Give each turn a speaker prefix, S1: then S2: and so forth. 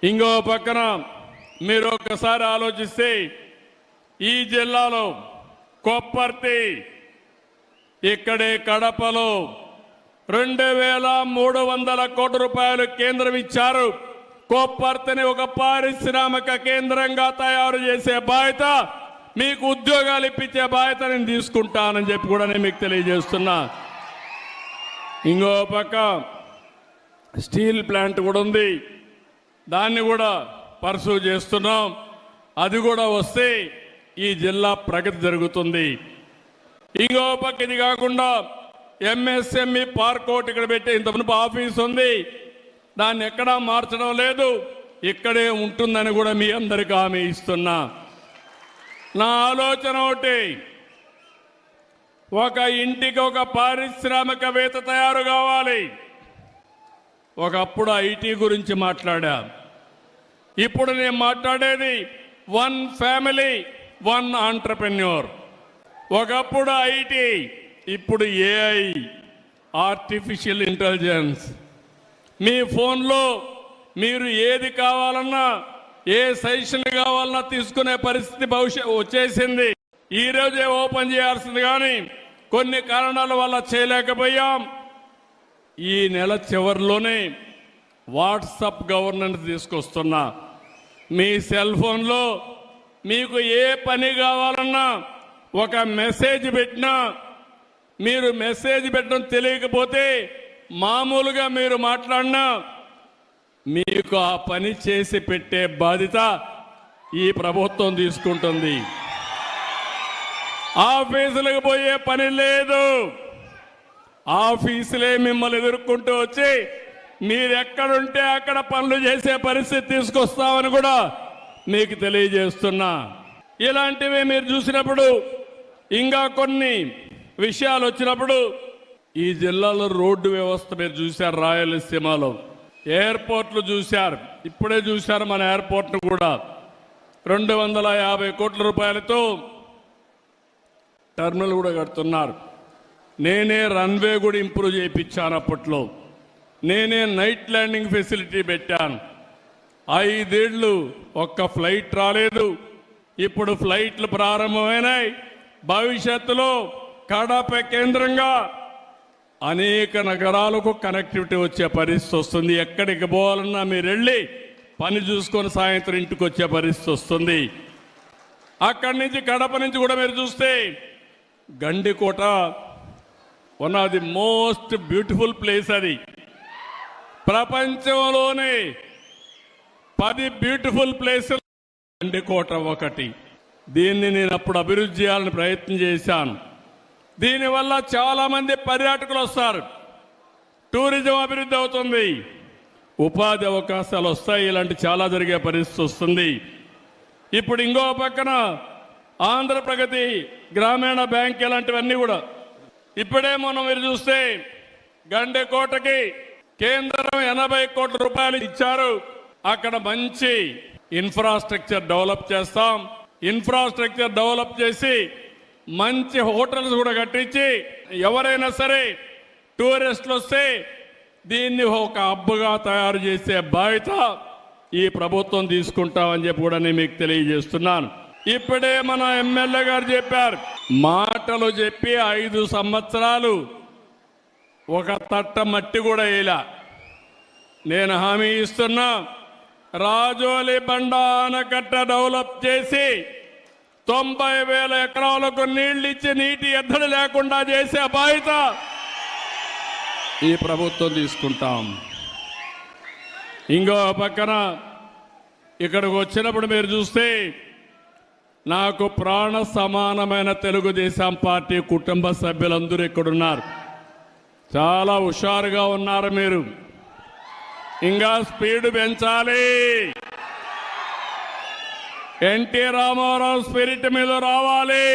S1: ఇంకో పక్కన మీరు ఒకసారి ఆలోచిస్తే ఈ జిల్లాలో కొప్పర్తి, ఇక్కడే కడపలో 2,300 కోట్ల రూపాయలు కేంద్రం ఇచ్చారు. కొప్పర్తిని ఒక పారిశ్రామిక కేంద్రంగా తయారు చేసే బాధ్యత, మీకు ఉద్యోగాలు ఇప్పించే బాధ్యత నేను తీసుకుంటానని చెప్పి కూడా నేను మీకు తెలియజేస్తున్నా. ఇంకో పక్క స్టీల్ ప్లాంట్ కూడా ఉంది, దాన్ని కూడా పర్సూ చేస్తున్నాం. అది కూడా వస్తే ఈ జిల్లా ప్రగతి జరుగుతుంది. ఇంకో పక్క ఇది కాకుండా ఎంఎస్ఎంఈ పార్క్ ఒకటి ఇక్కడ పెట్టి ఇంతకుముందు ఆఫీస్ ఉంది, దాన్ని ఎక్కడా మార్చడం లేదు, ఇక్కడే ఉంటుందని కూడా మీ అందరికీ హామీ ఇస్తున్నా. నా ఆలోచన ఒకటి, ఒక ఇంటికి ఒక పారిశ్రామికవేత్త తయారు కావాలి. ఒకప్పుడు ఐటీ గురించి మాట్లాడా, ఇప్పుడు నేను మాట్లాడేది 1 ఫ్యామిలీ 1 ఆంట్రప్రెన్యూర్. ఒకప్పుడు ఐటీ, ఇప్పుడు ఏఐ, ఆర్టిఫిషియల్ ఇంటెలిజెన్స్. మీ ఫోన్లో మీరు ఏది కావాలన్నా, ఏ సజెషన్ కావాలన్నా తీసుకునే పరిస్థితి వచ్చేసింది. ఈరోజే ఓపెన్ చేయాల్సింది, కానీ కొన్ని కారణాల వల్ల చేయలేకపోయాం. ఈ నెల చివరిలోనే వాట్సాప్ గవర్నెన్స్ తీసుకొస్తున్నా. మీ సెల్ ఫోన్లో మీకు ఏ పని కావాలన్నా ఒక మెసేజ్ పెట్టినా, మీరు మెసేజ్ పెట్టడం తెలియకపోతే మామూలుగా మీరు మాట్లాడినా మీకు ఆ పని చేసి పెట్టే బాధ్యత ఈ ప్రభుత్వం తీసుకుంటుంది. ఆఫీసులకు పోయే పని లేదు, ఆఫీసులే మిమ్మల్ని ఎదుర్కొంటూ వచ్చి మీరు ఎక్కడుంటే అక్కడ పనులు చేసే పరిస్థితి తీసుకొస్తామని కూడా మీకు తెలియజేస్తున్నా. ఇలాంటివి మీరు చూసినప్పుడు, ఇంకా కొన్ని విషయాలు వచ్చినప్పుడు, ఈ జిల్లాలో రోడ్డు వ్యవస్థ మీరు చూశారు, రాయలసీమలో ఎయిర్పోర్ట్లు చూశారు, ఇప్పుడే చూశారు మన ఎయిర్పోర్ట్ను కూడా 250 కోట్ల రూపాయలతో టర్మినల్ కూడా కడుతున్నారు. నేనే రన్వే కూడా ఇంప్రూవ్ చేయించాను, అప్పట్లో నేనే నైట్ ల్యాండింగ్ ఫెసిలిటీ పెట్టాను. 5 ఏళ్ళు ఒక్క ఫ్లైట్ రాలేదు, ఇప్పుడు ఫ్లైట్లు ప్రారంభమైనాయి. భవిష్యత్తులో కడప కేంద్రంగా అనేక నగరాలకు కనెక్టివిటీ వచ్చే పరిస్థితి వస్తుంది. ఎక్కడికి పోవాలన్నా మీరు వెళ్ళి పని చూసుకొని సాయంత్రం ఇంటికి వచ్చే పరిస్థితి వస్తుంది. అక్కడి నుంచి కడప నుంచి కూడా మీరు చూస్తే Gandikota one of the most beautiful place. అది ప్రపంచంలోనే 10 బ్యూటిఫుల్ ప్లేసులు గండికోట ఒకటి. దీన్ని నేను అప్పుడు అభివృద్ధి చేయాలని ప్రయత్నం చేశాను. దీనివల్ల చాలామంది పర్యాటకులు వస్తారు, టూరిజం అభివృద్ధి అవుతుంది, ఉపాధి అవకాశాలు వస్తాయి, ఇలాంటి చాలా జరిగే పరిస్థితి వస్తుంది. ఇప్పుడు ఇంకో పక్కన ఆంధ్రప్రగతి గ్రామీణ బ్యాంక్ ఇలాంటివన్నీ కూడా ఇప్పుడే మీరు చూస్తే గండికోటకి కేంద్రం 80 కోట్ల రూపాయలు ఇచ్చారు. అక్కడ మంచి ఇన్ఫ్రాస్ట్రక్చర్ డెవలప్ చేస్తాం. ఇన్ఫ్రాస్ట్రక్చర్ డెవలప్ చేసి మంచి హోటల్స్ కూడా కట్టించి ఎవరైనా సరే టూరిస్టులు వస్తే దీన్ని ఒక హబ్గా తయారు చేసే బాధ్యత ఈ ప్రభుత్వం తీసుకుంటామని చెప్పి కూడా నేను మీకు తెలియజేస్తున్నాను. ఇప్పుడే మన ఎమ్మెల్యే గారు చెప్పారు, మాటలు చెప్పి 5 సంవత్సరాలు ఒక తట్ట మట్టి కూడా వేయలా. నేను హామీ ఇస్తున్నా, రాజోలి బండ ఆనకట్ట డెవలప్ చేసి 90,000 ఎకరాలకు నీళ్లు ఇచ్చి నీటి ఎద్దడి లేకుండా చేసే బాధ్యత ఈ ప్రభుత్వం తీసుకుంటాం. ఇంకో పక్కన ఇక్కడికి వచ్చినప్పుడు మీరు చూస్తే నాకు ప్రాణ సమానమైన తెలుగుదేశం పార్టీ కుటుంబ సభ్యులందరూ ఇక్కడున్నారు. చాలా హుషారుగా ఉన్నారు మీరు. ఇంకా స్పీడ్ పెంచాలి. ఎన్టీ రామారావు స్పిరిట్ మీద రావాలి.